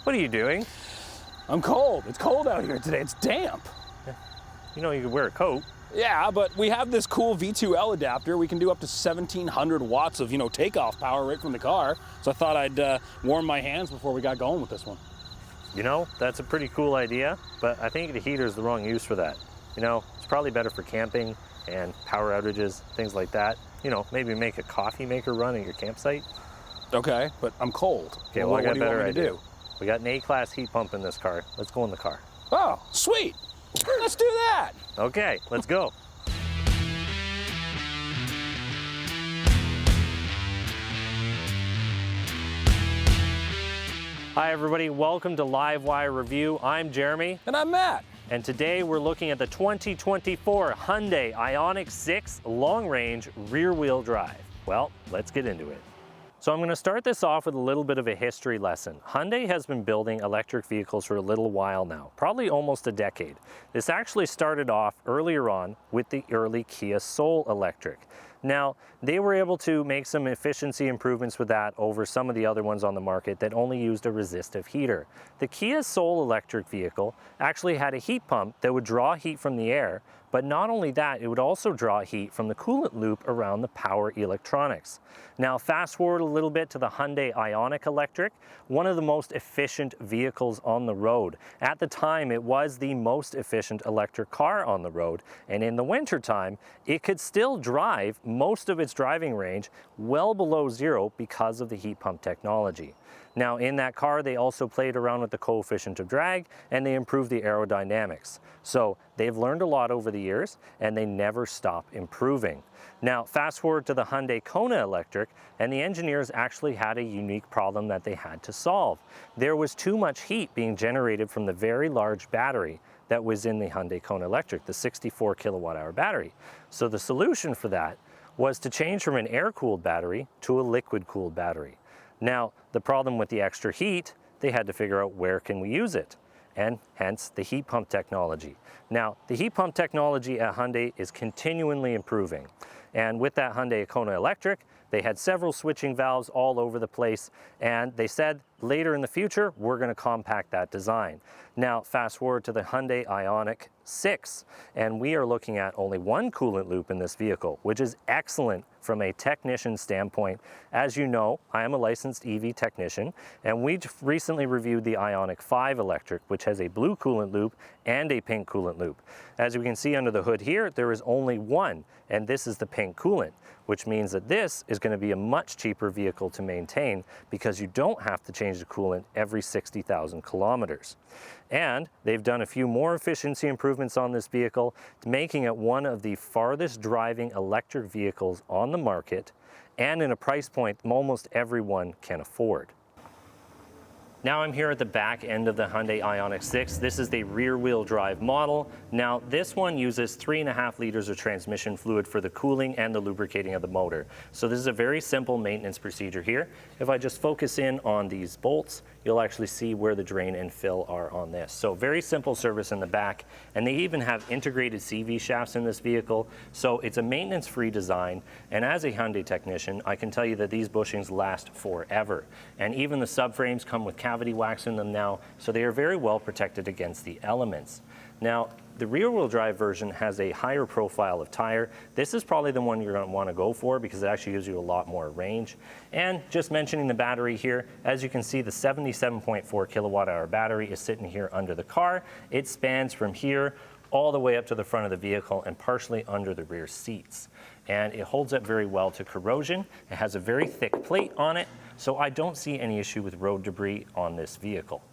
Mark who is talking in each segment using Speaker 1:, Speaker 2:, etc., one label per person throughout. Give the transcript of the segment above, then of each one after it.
Speaker 1: What are you doing?
Speaker 2: I'm cold. It's cold out here today. It's damp.
Speaker 1: You know you could wear a coat.
Speaker 2: Yeah, but we have this cool V2L adapter. We can do up to 1,700 watts of, takeoff power right from the car. So I thought I'd warm my hands before we got going with this one.
Speaker 1: You know, that's a pretty cool idea, but I think the heater is the wrong use for that. You know, it's probably better for camping and power outages, things like that. You know, maybe make a coffee maker run at your campsite.
Speaker 2: Okay, but I'm cold.
Speaker 1: Okay, well, I got a better idea.
Speaker 2: Do?
Speaker 1: We got an A-class heat pump in this car. Let's go in the car.
Speaker 2: Oh, sweet. Let's do that.
Speaker 1: Okay, let's go. Hi everybody, welcome to Livewire Review. I'm Jeremy.
Speaker 2: And I'm Matt.
Speaker 1: And today we're looking at the 2024 Hyundai Ioniq 6 long-range rear-wheel drive. Well, let's get into it. So I'm going to start this off with a little bit of a history lesson. Hyundai has been building electric vehicles for a little while now, probably almost a decade. This actually started off earlier on with the early Kia Soul electric. Now, they were able to make some efficiency improvements with that over some of the other ones on the market that only used a resistive heater. The Kia Soul electric vehicle actually had a heat pump that would draw heat from the air, but not only that, it would also draw heat from the coolant loop around the power electronics. Now, fast forward a little bit to the Hyundai Ioniq electric, one of the most efficient vehicles on the road. At the time, it was the most efficient electric car on the road, and in the wintertime, it could still drive most of its driving range well below zero because of the heat pump technology. Now, in that car, they also played around with the coefficient of drag and they improved the aerodynamics. So they've learned a lot over the years and they never stop improving. Now, fast forward to the Hyundai Kona electric, and the engineers actually had a unique problem that they had to solve. There was too much heat being generated from the very large battery that was in the Hyundai Kona electric, the 64 kilowatt hour battery. So the solution for that was to change from an air-cooled battery to a liquid-cooled battery. Now, the problem with the extra heat, they had to figure out where can we use it, and hence the heat pump technology. Now, the heat pump technology at Hyundai is continually improving. And with that Hyundai Kona electric, they had several switching valves all over the place, and they said later in the future, we're going to compact that design. Now, fast forward to the Hyundai Ioniq 6, and we are looking at only one coolant loop in this vehicle, which is excellent from a technician standpoint. As you know, I am a licensed EV technician, and we recently reviewed the Ioniq 5 electric, which has a blue coolant loop and a pink coolant loop. As we can see under the hood here, there is only one, and this is the pink coolant, which means that this is going to be a much cheaper vehicle to maintain because you don't have to change the coolant every 60,000 kilometers. And they've done a few more efficiency improvements on this vehicle, making it one of the farthest driving electric vehicles on the market and in a price point almost everyone can afford. Now I'm here at the back end of the Hyundai Ioniq 6. This is the rear-wheel drive model. Now this one uses 3.5 liters of transmission fluid for the cooling and the lubricating of the motor. So this is a very simple maintenance procedure here. If I just focus in on these bolts, you'll actually see where the drain and fill are on this. So very simple service in the back, and they even have integrated CV shafts in this vehicle. So it's a maintenance-free design, and as a Hyundai technician, I can tell you that these bushings last forever. And even the subframes come with cavity wax in them now, so they are very well protected against the elements. Now, the rear-wheel drive version has a higher profile of tire. This is probably the one you're going to want to go for because it actually gives you a lot more range. And just mentioning the battery here, as you can see, the 77.4 kilowatt hour battery is sitting here under the car. It spans from here all the way up to the front of the vehicle and partially under the rear seats. And it holds up very well to corrosion. It has a very thick plate on it, so I don't see any issue with road debris on this vehicle.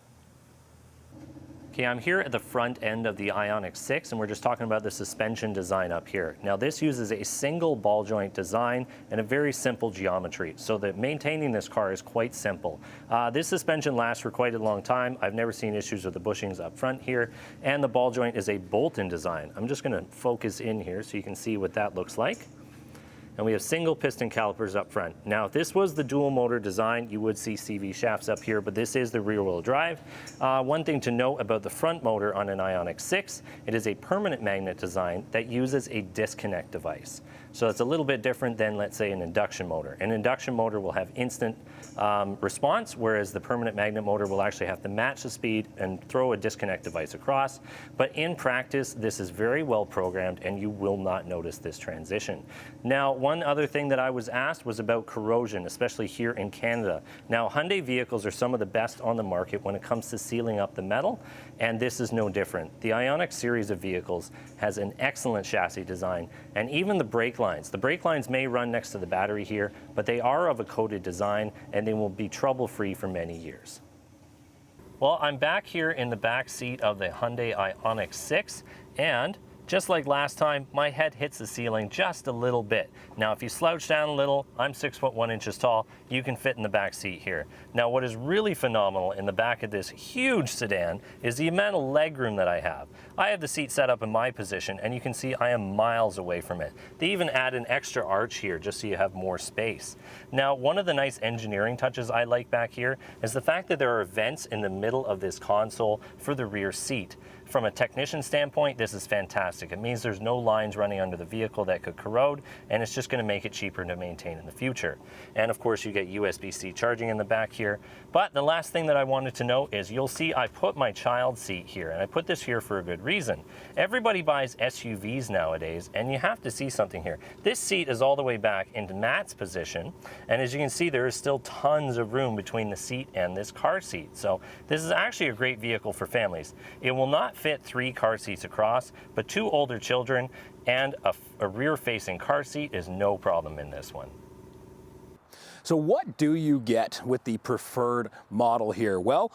Speaker 1: Okay, I'm here at the front end of the Ioniq 6, and we're just talking about the suspension design up here. Now this uses a single ball joint design and a very simple geometry, so that maintaining this car is quite simple. This suspension lasts for quite a long time. I've never seen issues with the bushings up front here, and the ball joint is a bolt-in design. I'm just going to focus in here so you can see what that looks like. and we have single piston calipers up front. Now, if this was the dual motor design, you would see CV shafts up here, but this is the rear wheel drive. One thing to note about the front motor on an Ioniq 6, it is a permanent magnet design that uses a disconnect device. So it's a little bit different than, let's say, an induction motor. An induction motor will have instant response, whereas the permanent magnet motor will actually have to match the speed and throw a disconnect device across. But in practice, this is very well programmed and you will not notice this transition. Now, one other thing that I was asked was about corrosion, especially here in Canada. Now, Hyundai vehicles are some of the best on the market when it comes to sealing up the metal, and this is no different. The Ioniq series of vehicles has an excellent chassis design, and even the brake lines. The brake lines may run next to the battery here, but they are of a coated design and they will be trouble-free for many years. Well, I'm back here in the back seat of the Hyundai Ioniq 6, and just like last time, my head hits the ceiling just a little bit. Now, if you slouch down a little, I'm 6'1" tall, you can fit in the back seat here. Now, what is really phenomenal in the back of this huge sedan is the amount of legroom that I have. I have the seat set up in my position, and you can see I am miles away from it. They even add an extra arch here just so you have more space. Now, one of the nice engineering touches I like back here is the fact that there are vents in the middle of this console for the rear seat. From a technician standpoint, this is fantastic. It means there's no lines running under the vehicle that could corrode, and it's just going to make it cheaper to maintain in the future. And of course, you get USB-C charging in the back here. But the last thing that I wanted to note is you'll see I put my child seat here, and I put this here for a good reason. Everybody buys SUVs nowadays, and you have to see something here. This seat is all the way back into Matt's position, and as you can see, there is still tons of room between the seat and this car seat. So this is actually a great vehicle for families. It will not fit 3 car seats across, but 2 older children and a rear-facing car seat is no problem in this one.
Speaker 2: So what do you get with the preferred model here? Well,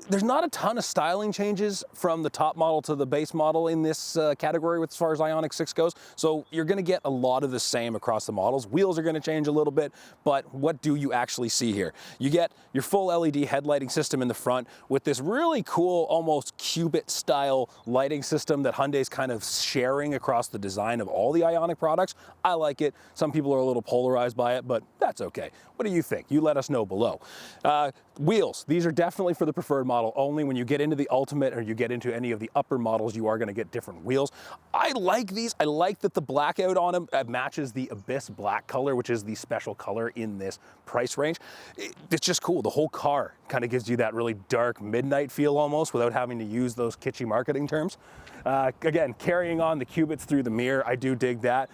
Speaker 2: there's not a ton of styling changes from the top model to the base model in this category as far as Ioniq 6 goes. So you're going to get a lot of the same across the models. Wheels are going to change a little bit, but what do you actually see here? You get your full LED headlighting system in the front with this really cool, almost Cubit style lighting system that Hyundai's kind of sharing across the design of all the Ioniq products. I like it. Some people are a little polarized by it, but that's okay. What do you think? You let us know below. Wheels, these are definitely for the preferred model only. When you get into the Ultimate or you get into any of the upper models, you are going to get different wheels. I like these. I like that the blackout on them matches the Abyss black color, which is the special color in this price range. It's just cool. The whole car kind of gives you that really dark midnight feel almost without having to use those kitschy marketing terms. Again, carrying on the Cubits through the mirror, I do dig that.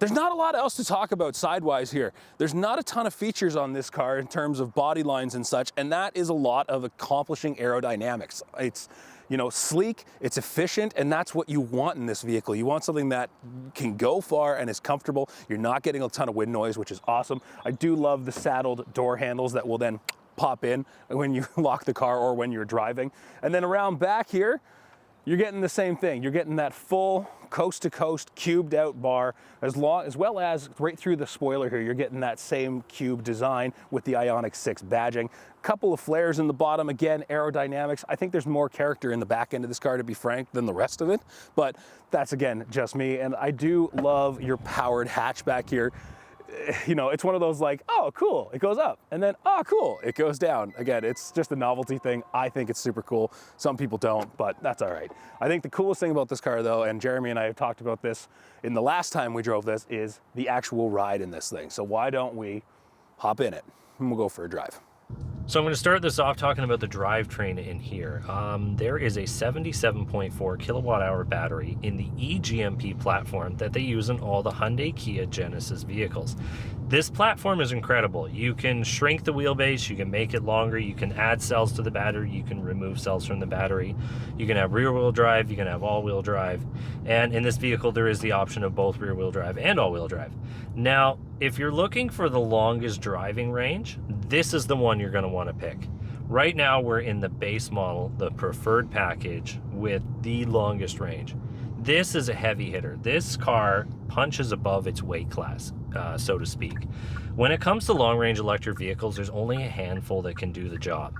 Speaker 2: There's not a lot else to talk about sidewise here. There's not a ton of features on this car in terms of body lines and such, and that is a lot of accomplishing aerodynamics. It's, you know, sleek, it's efficient, and that's what you want in this vehicle. You want something that can go far and is comfortable. You're not getting a ton of wind noise, which is awesome. I do love the saddled door handles that will then pop in when you lock the car or when you're driving. And then around back here, you're getting the same thing. You're getting that full coast-to-coast cubed out bar, as well as right through the spoiler here, you're getting that same cube design with the Ioniq 6 badging. Couple of flares in the bottom, again, aerodynamics. I think there's more character in the back end of this car, to be frank, than the rest of it, but that's, again, just me. And I do love your powered hatchback here. You know, it's one of those like, oh, cool, it goes up, and then, oh, cool, it goes down. Again, it's just a novelty thing. I think it's super cool. Some people don't, but that's all right. I think the coolest thing about this car, though, and Jeremy and I have talked about this in the last time we drove this, is the actual ride in this thing. So why don't we hop in it, and we'll go for a drive.
Speaker 1: So I'm going to start this off talking about the drivetrain in here. There is a 77.4 kilowatt hour battery in the eGMP platform that they use in all the Hyundai, Kia, Genesis vehicles. This platform is incredible. You can shrink the wheelbase, you can make it longer, you can add cells to the battery, you can remove cells from the battery, you can have rear wheel drive, you can have all wheel drive, and in this vehicle there is the option of both rear wheel drive and all wheel drive. Now, if you're looking for the longest driving range, this is the one you're going to want to pick. Right now we're in the base model, the preferred package with the longest range. This is a heavy hitter. This car punches above its weight class, so to speak. When it comes to long-range electric vehicles, there's only a handful that can do the job.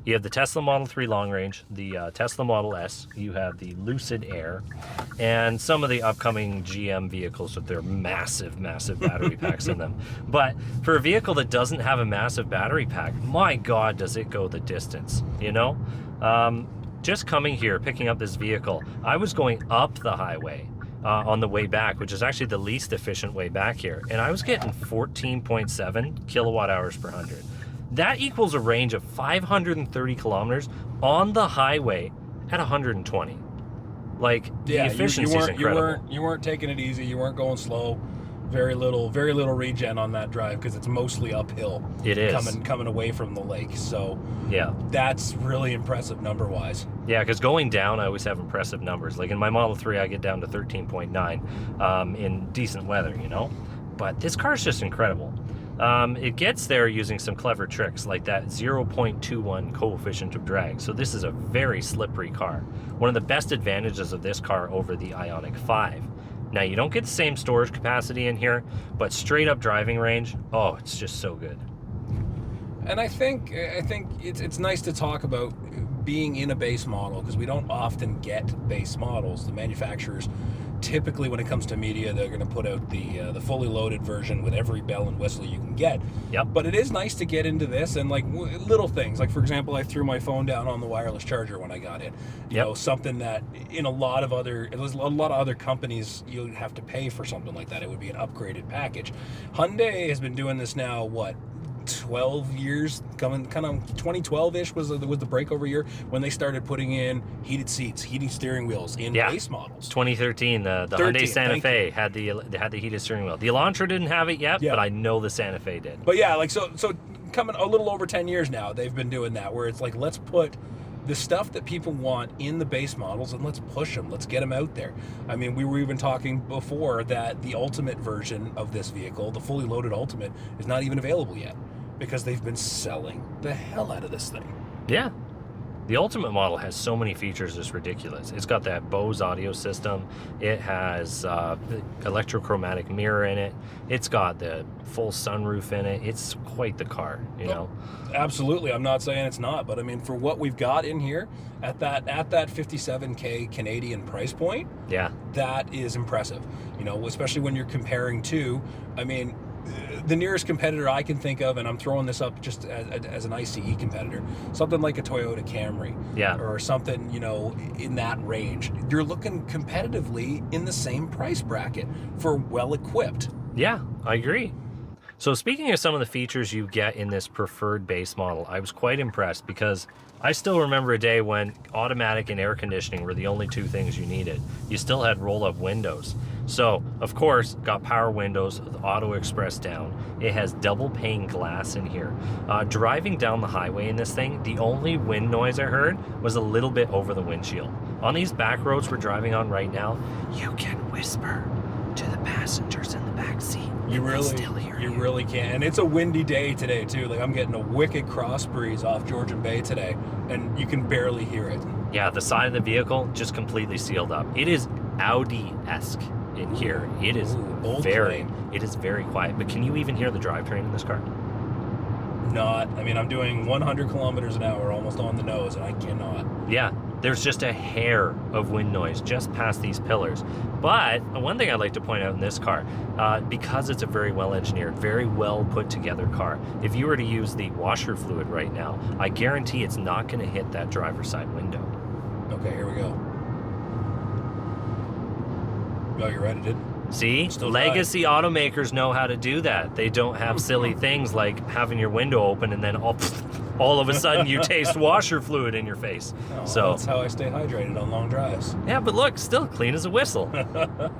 Speaker 1: You have the Tesla Model 3 long range, the Tesla Model S, you have the Lucid Air, and some of the upcoming GM vehicles with their massive, massive battery packs in them. But for a vehicle that doesn't have a massive battery pack, my God, does it go the distance, you know? Just coming here, picking up this vehicle, I was going up the highway on the way back, which is actually the least efficient way back here, and I was getting 14.7 kilowatt hours per 100. That equals a range of 530 kilometers on the highway at 120. Like, the efficiency is incredible.
Speaker 2: You weren't taking it easy. You weren't going slow. Very little regen on that drive because it's mostly uphill.
Speaker 1: It is.
Speaker 2: Coming away from the lake. So
Speaker 1: yeah,
Speaker 2: that's really impressive number-wise.
Speaker 1: Yeah, because going down, I always have impressive numbers. Like in my Model 3, I get down to 13.9 in decent weather, you know? But this car is just incredible. It gets there using some clever tricks like that 0.21 coefficient of drag. So this is a very slippery car. One of the best advantages of this car over the Ioniq 5. Now, you don't get the same storage capacity in here, but straight up driving range, oh, it's just so good.
Speaker 2: And I think it's nice to talk about being in a base model because we don't often get base models. The manufacturers typically, when it comes to media, they're going to put out the fully loaded version with every bell and whistle you can get.
Speaker 1: Yep.
Speaker 2: But it is nice to get into this and like little things. Like, for example, I threw my phone down on the wireless charger when I got it. You know, something that in a lot of other companies you'd have to pay for something like that. It would be an upgraded package. Hyundai has been doing this now, what, 12 years, coming kind of 2012-ish was the breakover year when they started putting in heated seats, heated steering wheels in base models.
Speaker 1: 2013, the Hyundai Santa Fe had the heated steering wheel. The Elantra didn't have it yet, but I know the Santa Fe did.
Speaker 2: But yeah, like so coming a little over 10 years now, they've been doing that where it's like, let's put the stuff that people want in the base models and let's push them, let's get them out there. I mean, we were even talking before that the Ultimate version of this vehicle, the fully loaded Ultimate, is not even available yet, because they've been selling the hell out of this thing.
Speaker 1: Yeah. The Ultimate model has so many features, it's ridiculous. It's got that Bose audio system. It has electrochromatic mirror in it. It's got the full sunroof in it. It's quite the car, you know?
Speaker 2: Absolutely. I'm not saying it's not, but I mean, for what we've got in here at that $57K Canadian price point,
Speaker 1: yeah,
Speaker 2: that is impressive. You know, especially when you're comparing to, I mean, the nearest competitor I can think of, and I'm throwing this up just as an ICE competitor, something like a Toyota Camry, or something, you know, in that range. You're looking competitively in the same price bracket for well-equipped.
Speaker 1: Yeah, I agree. So speaking of some of the features you get in this preferred base model, I was quite impressed because I still remember a day when automatic and air conditioning were the only two things you needed. You still had roll-up windows. So, of course, got power windows with auto express down. It has double pane glass in here. Driving down the highway in this thing, the only wind noise I heard was a little bit over the windshield. On these back roads we're driving on right now, you can whisper to the passengers in the back seat.
Speaker 2: You really can. And it's a windy day today too. Like, I'm getting a wicked cross breeze off Georgian Bay today, and you can barely hear it.
Speaker 1: Yeah, the side of the vehicle just completely sealed up. It is Audi-esque in here. It is very quiet. But can you even hear the drivetrain in this car?
Speaker 2: Not. I mean, I'm doing 100 kilometers an hour almost on the nose, and I cannot.
Speaker 1: Yeah, there's just a hair of wind noise just past these pillars. But one thing I'd like to point out in this car, because it's a very well engineered, very well put together car, if you were to use the washer fluid right now, I guarantee it's not going to hit that driver's side window.
Speaker 2: Okay, here we go. Oh, you're right, it did.
Speaker 1: See, legacy automakers know how to do that. They don't have silly things like having your window open and then all of a sudden you taste washer fluid in your face.
Speaker 2: Oh,
Speaker 1: so
Speaker 2: that's how I stay hydrated on long drives.
Speaker 1: Yeah, but look, still clean as a whistle.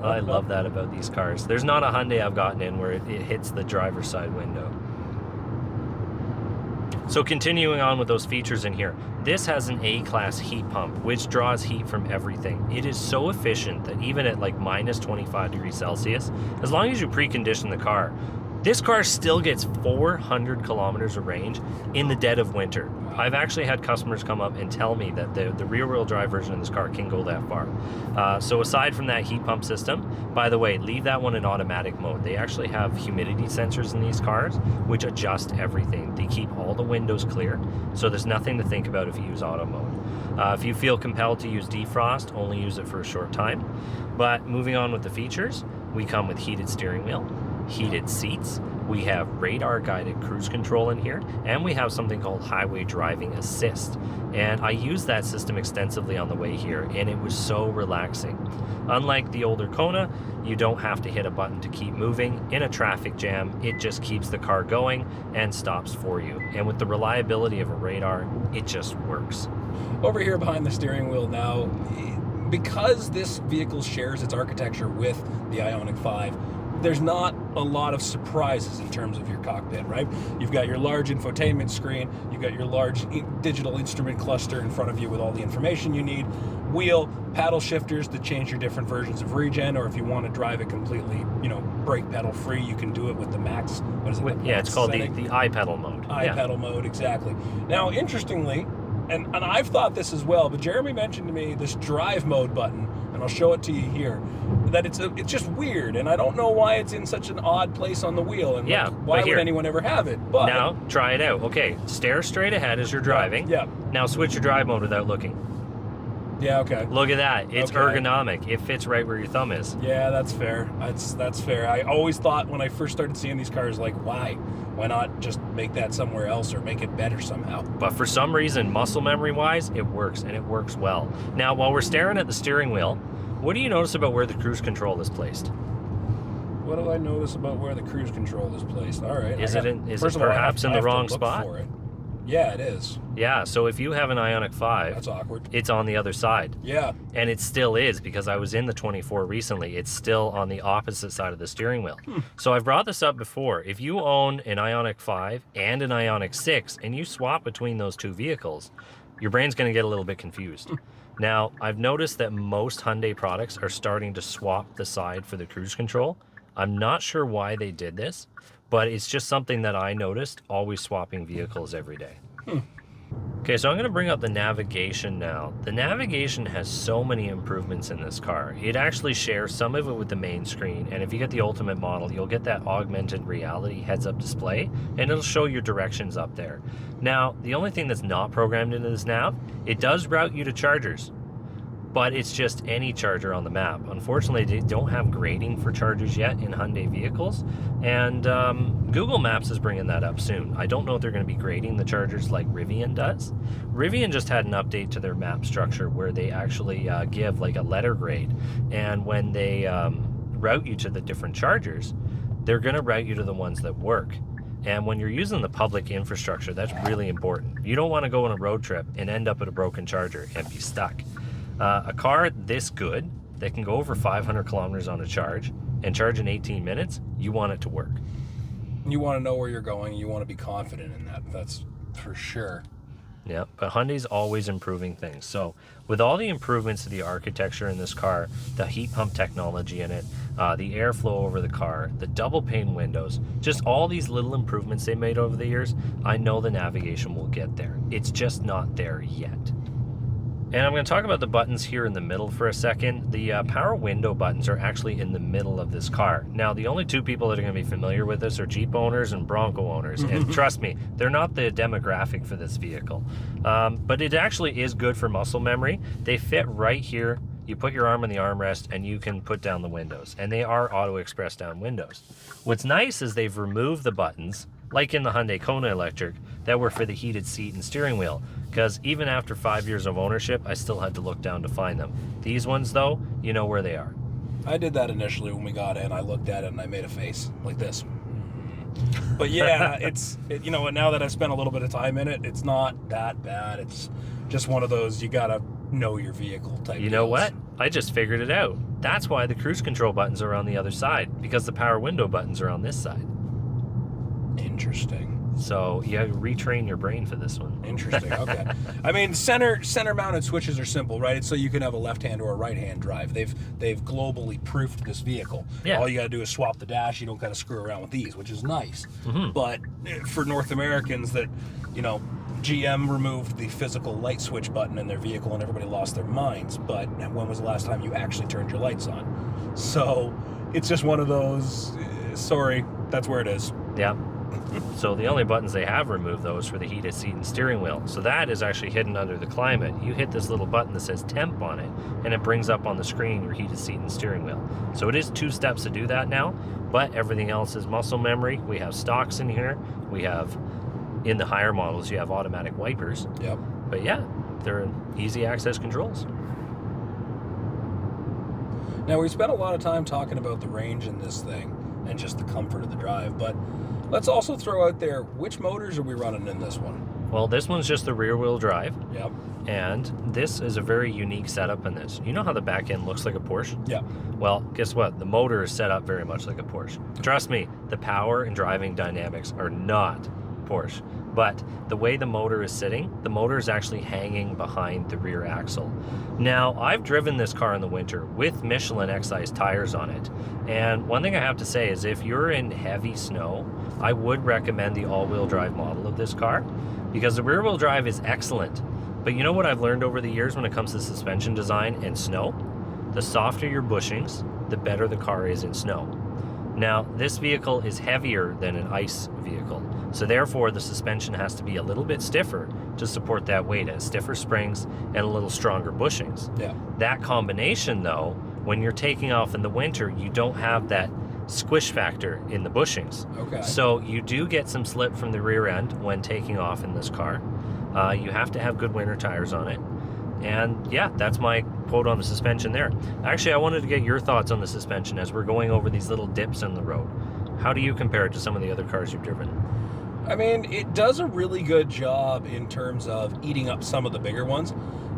Speaker 1: I love that about these cars. There's not a Hyundai I've gotten in where it hits the driver's side window. So continuing on with those features in here, this has an A-class heat pump, which draws heat from everything. It is so efficient that even at like minus 25 degrees Celsius, as long as you precondition the car, This car still gets 400 kilometers of range in the dead of winter. I've actually had customers come up and tell me that the rear-wheel drive version of this car can go that far. So aside from that heat pump system, by the way, leave that one in automatic mode. They actually have humidity sensors in these cars, which adjust everything. They keep all the windows clear, so there's nothing to think about if you use auto mode. If you feel compelled to use defrost, only use it for a short time. But moving on with the features, we come with heated steering wheel, heated seats, we have radar guided cruise control in here, and we have something called highway driving assist. And I used that system extensively on the way here, and it was so relaxing. Unlike the older Kona, you don't have to hit a button to keep moving. In a traffic jam, it just keeps the car going and stops for you. And with the reliability of a radar, it just works.
Speaker 2: Over here behind the steering wheel now, because this vehicle shares its architecture with the Ioniq 5, there's not a lot of surprises in terms of your cockpit, right? You've got your large infotainment screen, you've got your large digital instrument cluster in front of you with all the information you need, wheel, paddle shifters to change your different versions of regen, or if you want to drive it completely, brake pedal free, you can do it with the max, what is it?
Speaker 1: Yeah, it's called the iPedal mode.
Speaker 2: iPedal mode, exactly. Now, interestingly, and I've thought this as well, but Jeremy mentioned to me this drive mode button, and I'll show it to you here, that it's just weird, and I don't know why it's in such an odd place on the wheel, and why would anyone ever have it? But
Speaker 1: now, try it out. Okay, stare straight ahead as you're driving.
Speaker 2: Yeah.
Speaker 1: Now switch your drive mode without looking.
Speaker 2: Yeah, okay.
Speaker 1: Look at that. It's ergonomic. It fits right where your thumb is.
Speaker 2: Yeah, that's fair. That's fair. I always thought when I first started seeing these cars, like, why? Why not just make that somewhere else or make it better somehow?
Speaker 1: But for some reason, muscle memory-wise, it works, and it works well. Now, while we're staring at the steering wheel, what do you notice about where the cruise control is placed?
Speaker 2: What do I notice about where the cruise control is placed? All right.
Speaker 1: Is it perhaps in the wrong spot?
Speaker 2: Yeah, it is.
Speaker 1: Yeah, so if you have an Ioniq 5,
Speaker 2: that's awkward.
Speaker 1: It's on the other side.
Speaker 2: Yeah.
Speaker 1: And it still is, because I was in the 24 recently. It's still on the opposite side of the steering wheel. So I've brought this up before. If you own an Ioniq 5 and an Ioniq 6 and you swap between those two vehicles, your brain's going to get a little bit confused. Now, I've noticed that most Hyundai products are starting to swap the side for the cruise control. I'm not sure why they did this, but it's just something that I noticed, always swapping vehicles every day. Okay, so I'm going to bring up the navigation now. The navigation has so many improvements in this car. It actually shares some of it with the main screen, and if you get the Ultimate model, you'll get that augmented reality heads-up display, and it'll show your directions up there. Now, the only thing that's not programmed into this nav, it does route you to chargers, but it's just any charger on the map. Unfortunately, they don't have grading for chargers yet in Hyundai vehicles, and Google Maps is bringing that up soon. I don't know if they're going to be grading the chargers like Rivian does. Rivian just had an update to their map structure where they actually give like a letter grade, and when they route you to the different chargers, they're going to route you to the ones that work. And when you're using the public infrastructure, that's really important. You don't want to go on a road trip and end up at a broken charger and be stuck. A car this good that can go over 500 kilometers on a charge and charge in 18 minutes, you want it to work.
Speaker 2: You want to know where you're going. You want to be confident in that. That's for sure.
Speaker 1: Yeah, but Hyundai's always improving things. So with all the improvements to the architecture in this car, the heat pump technology in it, the airflow over the car, the double pane windows, just all these little improvements they made over the years, I know the navigation will get there. It's just not there yet. And I'm going to talk about the buttons here in the middle for a second. The power window buttons are actually in the middle of this car. Now, the only two people that are going to be familiar with this are Jeep owners and Bronco owners. And trust me, they're not the demographic for this vehicle. But it actually is good for muscle memory. They fit right here. You put your arm on the armrest and you can put down the windows. And they are auto express down windows. What's nice is they've removed the buttons, like in the Hyundai Kona Electric, that were for the heated seat and steering wheel. Because even after 5 years of ownership, I still had to look down to find them. These ones, though, you know where they are.
Speaker 2: I did that initially when we got in. I looked at it and I made a face like this. But yeah, you know, now that I've spent a little bit of time in it, it's not that bad. It's just one of those you gotta know your vehicle type.
Speaker 1: You know what? I just figured it out. That's why the cruise control buttons are on the other side, because the power window buttons are on this side.
Speaker 2: Interesting.
Speaker 1: So you retrain your brain for this one.
Speaker 2: Interesting. Okay. I mean, center mounted switches are simple, right? It's so you can have a left hand or a right hand drive. They've globally proofed this vehicle.
Speaker 1: Yeah.
Speaker 2: All you got to do is swap the dash. You don't got to screw around with these, which is nice. But for North Americans that, you know, GM removed the physical light switch button in their vehicle and everybody lost their minds. But when was the last time you actually turned your lights on? So it's just one of those, sorry, that's where it is.
Speaker 1: Yeah. So the only buttons they have removed, though, is for the heated seat and steering wheel. So that is actually hidden under the climate. You hit this little button that says temp on it, and it brings up on the screen your heated seat and steering wheel. So it is 2 steps to do that now, but everything else is muscle memory. We have stocks in here. We have, in the higher models, you have automatic wipers.
Speaker 2: Yep.
Speaker 1: But yeah, they're easy access controls.
Speaker 2: Now, we spent a lot of time talking about the range in this thing and just the comfort of the drive, but let's also throw out there, which motors are we running in this one?
Speaker 1: Well, this one's just the rear-wheel drive.
Speaker 2: Yep.
Speaker 1: And this is a very unique setup in this. You know how the back end looks like a Porsche?
Speaker 2: Yeah.
Speaker 1: Well, guess what? The motor is set up very much like a Porsche. Trust me, the power and driving dynamics are not Porsche. But the way the motor is sitting, the motor is actually hanging behind the rear axle. Now, I've driven this car in the winter with Michelin Excise tires on it. And one thing I have to say is if you're in heavy snow, I would recommend the all-wheel drive model of this car because the rear-wheel drive is excellent. But you know what I've learned over the years when it comes to suspension design and snow? The softer your bushings, the better the car is in snow. Now, this vehicle is heavier than an ICE vehicle, so therefore the suspension has to be a little bit stiffer to support that weight, as stiffer springs and a little stronger bushings.
Speaker 2: Yeah.
Speaker 1: That combination, though, when you're taking off in the winter, you don't have that squish factor in the bushings.
Speaker 2: Okay.
Speaker 1: So you do get some slip from the rear end when taking off in this car. You have to have good winter tires on it. And yeah, that's my quote on the suspension there. Actually, I wanted to get your thoughts on the suspension as we're going over these little dips in the road. How do you compare it to some of the other cars you've driven?
Speaker 2: I mean, it does a really good job in terms of eating up some of the bigger ones.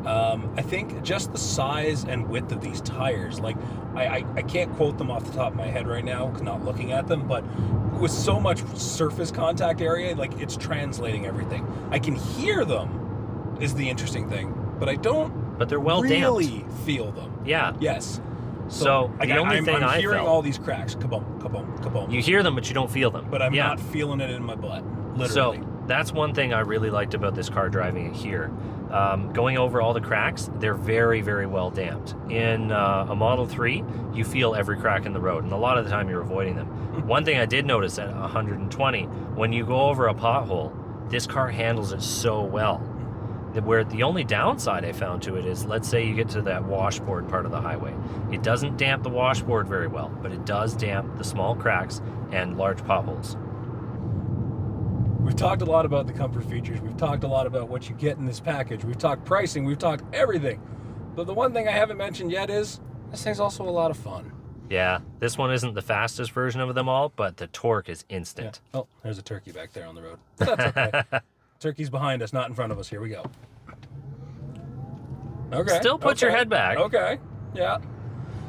Speaker 2: I think just the size and width of these tires, like I can't quote them off the top of my head right now, not looking at them, but with so much surface contact area, like it's translating everything. I can hear them is the interesting thing, but I don't
Speaker 1: But they're well
Speaker 2: really
Speaker 1: damped.
Speaker 2: Feel them.
Speaker 1: Yeah.
Speaker 2: Yes.
Speaker 1: So the only thing
Speaker 2: I'm hearing
Speaker 1: felt,
Speaker 2: all these cracks, kaboom, kaboom, kaboom.
Speaker 1: you hear them, but you don't feel them.
Speaker 2: But I'm not feeling it in my butt, literally.
Speaker 1: So that's one thing I really liked about this car driving it here. Going over all the cracks, they're very, very well damped. In a Model 3, you feel every crack in the road, and a lot of the time you're avoiding them. One thing I did notice at 120, when you go over a pothole, this car handles it so well. Where the only downside I found to it is, let's say you get to that washboard part of the highway. It doesn't damp the washboard very well, but it does damp the small cracks and large potholes.
Speaker 2: We've talked a lot about the comfort features. We've talked a lot about what you get in this package. We've talked pricing. We've talked everything. But the one thing I haven't mentioned yet is this thing's also a lot of fun.
Speaker 1: Yeah, this one isn't the fastest version of them all, but the torque is instant.
Speaker 2: Yeah. Oh, there's a turkey back there on the road. That's okay. Turkey's behind us, not in front of us. Here we go. Okay.
Speaker 1: Still put your head back.
Speaker 2: Okay. Yeah.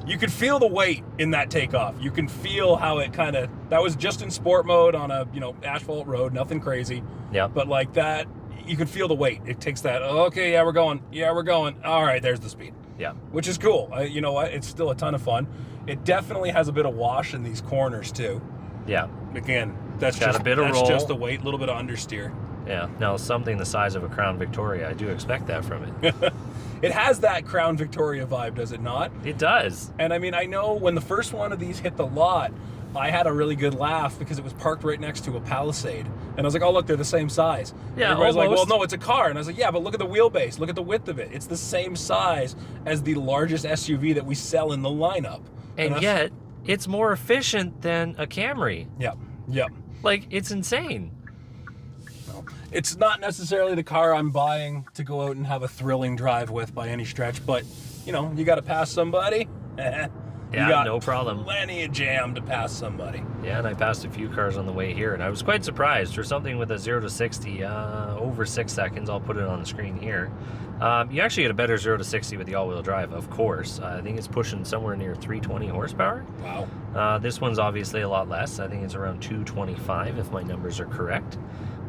Speaker 2: You can feel the weight in that takeoff. You can feel how it kind of, that was just in sport mode on a, asphalt road, nothing crazy.
Speaker 1: Yeah.
Speaker 2: But like that, you can feel the weight. It takes that, okay, yeah, we're going. Yeah, we're going. All right, there's the speed.
Speaker 1: Yeah.
Speaker 2: Which is cool. You know what? It's still a ton of fun. It definitely has a bit of wash in these corners too.
Speaker 1: Yeah.
Speaker 2: Again, that's
Speaker 1: Got
Speaker 2: just
Speaker 1: a bit of
Speaker 2: that's
Speaker 1: roll.
Speaker 2: just the weight, a little bit of understeer.
Speaker 1: Yeah. Now, something the size of a Crown Victoria, I do expect that from it.
Speaker 2: It has that Crown Victoria vibe, does it not?
Speaker 1: It does.
Speaker 2: And I mean, I know when the first one of these hit the lot, I had a really good laugh because it was parked right next to a Palisade. And I was like, oh, look, they're the same size.
Speaker 1: Yeah,
Speaker 2: and everybody's like, well,
Speaker 1: almost.
Speaker 2: no, it's a car. And I was like, yeah, but look at the wheelbase. Look at the width of it. It's the same size as the largest SUV that we sell in the lineup.
Speaker 1: And yet, it's more efficient than a Camry.
Speaker 2: Yep, yep.
Speaker 1: Like, it's insane.
Speaker 2: It's not necessarily the car I'm buying to go out and have a thrilling drive with by any stretch, but, you got to pass somebody.
Speaker 1: Yeah,
Speaker 2: You got
Speaker 1: no problem.
Speaker 2: plenty of jam to pass somebody.
Speaker 1: Yeah, and I passed a few cars on the way here, and I was quite surprised. For something with a 0 to 60, over 6 seconds, I'll put it on the screen here. You actually get a better 0 to 60 with the all-wheel drive, of course. I think it's pushing somewhere near 320 horsepower.
Speaker 2: Wow.
Speaker 1: This one's obviously a lot less. I think it's around 225, if my numbers are correct.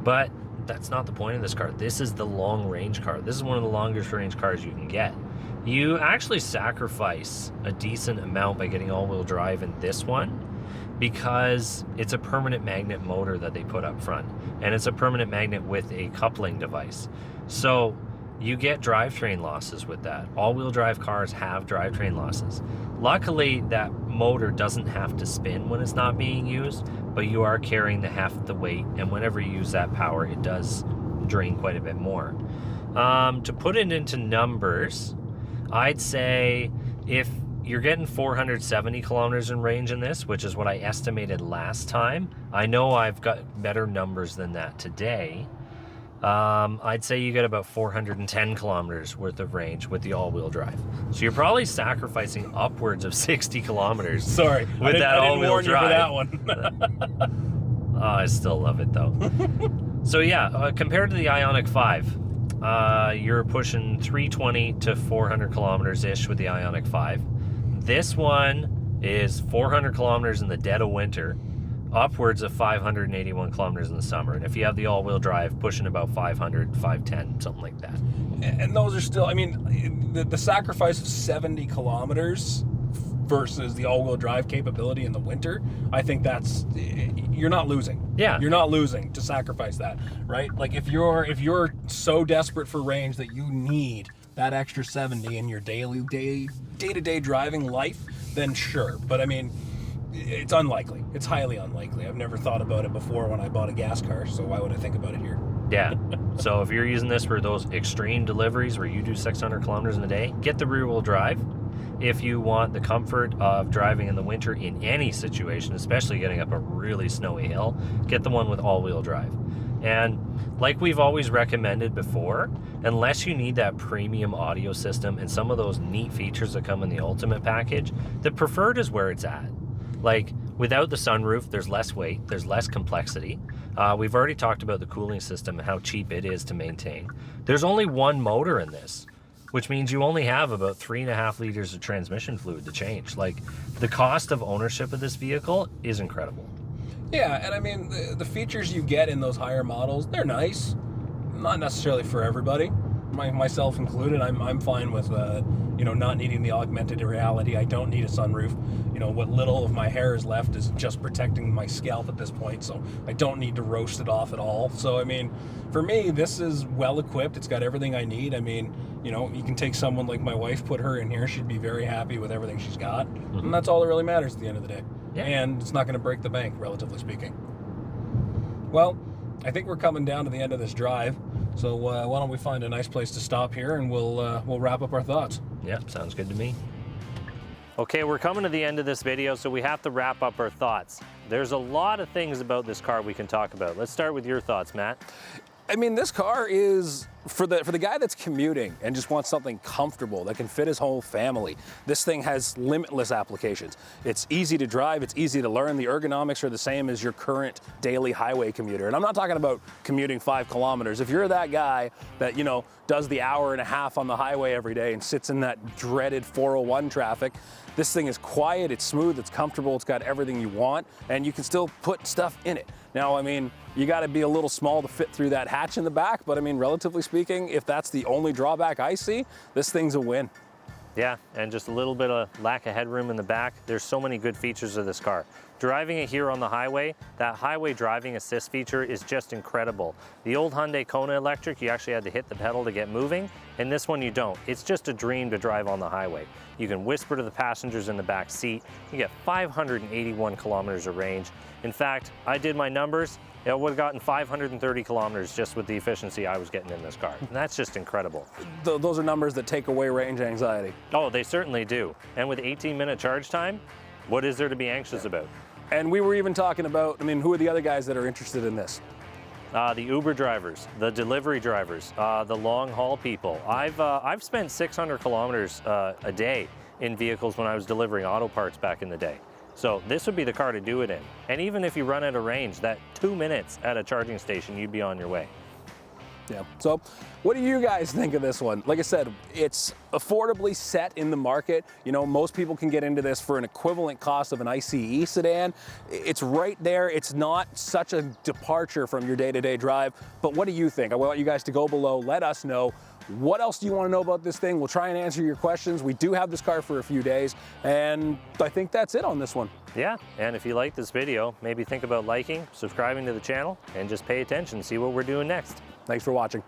Speaker 1: But that's not the point of this car. This is the long range car. This is one of the longest range cars you can get. You actually sacrifice a decent amount by getting all-wheel drive in this one because it's a permanent magnet motor that they put up front, and it's a permanent magnet with a coupling device. So you get drivetrain losses with that. All-wheel drive cars have drivetrain losses. Luckily, that motor doesn't have to spin when it's not being used, but you are carrying the half the weight, and whenever you use that power, it does drain quite a bit more. To put it into numbers, I'd say if you're getting 470 kilometers in range in this, which is what I estimated last time. I know I've got better numbers than that today. I'd say you get about 410 kilometers worth of range with the all-wheel drive. So you're probably sacrificing upwards of 60 kilometers.
Speaker 2: Sorry,
Speaker 1: with that all-wheel drive.
Speaker 2: I didn't warn you for that one.
Speaker 1: Oh, I still love it though. So yeah, compared to the Ioniq 5, you're pushing 320 to 400 kilometers-ish with the Ioniq 5. This one is 400 kilometers in the dead of winter, upwards of 581 kilometers in the summer. And if you have the all-wheel drive, pushing about 500, 510, something like that.
Speaker 2: And those are still, I mean, the sacrifice of 70 kilometers versus the all-wheel drive capability in the winter, I think that's, you're not losing.
Speaker 1: Yeah.
Speaker 2: You're not losing to sacrifice that, right? Like if you're so desperate for range that you need that extra 70 in your day-to-day driving life, then sure. But I mean, it's unlikely. It's highly unlikely. I've never thought about it before when I bought a gas car, so why would I think about it here?
Speaker 1: Yeah. So if you're using this for those extreme deliveries where you do 600 kilometers in a day, get the rear-wheel drive. If you want the comfort of driving in the winter in any situation, especially getting up a really snowy hill, get the one with all-wheel drive. And like we've always recommended before, unless you need that premium audio system and some of those neat features that come in the Ultimate package, the Preferred is where it's at. Like, without the sunroof, there's less weight, there's less complexity. We've already talked about the cooling system and how cheap it is to maintain. There's only one motor in this, which means you only have about 3.5 liters of transmission fluid to change. Like, the cost of ownership of this vehicle is incredible.
Speaker 2: Yeah, and I mean, the features you get in those higher models, they're nice. Not necessarily for everybody, myself included. I'm fine with, not needing the augmented reality. I don't need a sunroof. What little of my hair is left is just protecting my scalp at this point, so I don't need to roast it off at all. So, I mean, for me, this is well equipped. It's got everything I need. I mean, you can take someone like my wife, put her in here, she'd be very happy with everything she's got. Mm-hmm. And that's all that really matters at the end of the day. Yeah. And it's not going to break the bank, relatively speaking. Well, I think we're coming down to the end of this drive, so why don't we find a nice place to stop here, and we'll wrap up our thoughts.
Speaker 1: Yeah, sounds good to me. Okay, we're coming to the end of this video, so we have to wrap up our thoughts. There's a lot of things about this car we can talk about. Let's start with your thoughts, Matt.
Speaker 2: I mean, this car is, for the guy that's commuting and just wants something comfortable that can fit his whole family, this thing has limitless applications. It's easy to drive, it's easy to learn. The ergonomics are the same as your current daily highway commuter. And I'm not talking about commuting 5 kilometers. If you're that guy that, does the hour and a half on the highway every day and sits in that dreaded 401 traffic, this thing is quiet, it's smooth, it's comfortable, it's got everything you want, and you can still put stuff in it. Now, I mean, you gotta be a little small to fit through that hatch in the back, but I mean, relatively speaking, if that's the only drawback I see, this thing's a win.
Speaker 1: Yeah, and just a little bit of lack of headroom in the back. There's so many good features of this car. Driving it here on the highway, that highway driving assist feature is just incredible. The old Hyundai Kona electric, you actually had to hit the pedal to get moving, and this one you don't. It's just a dream to drive on the highway. You can whisper to the passengers in the back seat. You get 581 kilometers of range. In fact, I did my numbers. It would have gotten 530 kilometers just with the efficiency I was getting in this car. And that's just incredible.
Speaker 2: Those are numbers that take away range anxiety.
Speaker 1: Oh, they certainly do. And with 18-minute charge time, what is there to be anxious about?
Speaker 2: And we were even talking about, I mean, who are the other guys that are interested in this?
Speaker 1: The Uber drivers, the delivery drivers, the long haul people. I've spent 600 kilometers a day in vehicles when I was delivering auto parts back in the day. So this would be the car to do it in. And even if you run out of range, that 2 minutes at a charging station, you'd be on your way.
Speaker 2: Yeah, so what do you guys think of this one? Like I said, it's affordably set in the market. You know, most people can get into this for an equivalent cost of an ICE sedan. It's right there. It's not such a departure from your day-to-day drive. But what do you think? I want you guys to go below. Let us know. What else do you want to know about this thing? We'll try and answer your questions. We do have this car for a few days, and I think that's it on this one.
Speaker 1: Yeah, and if you like this video, maybe think about liking, subscribing to the channel, and just pay attention, see what we're doing next.
Speaker 2: Thanks for watching.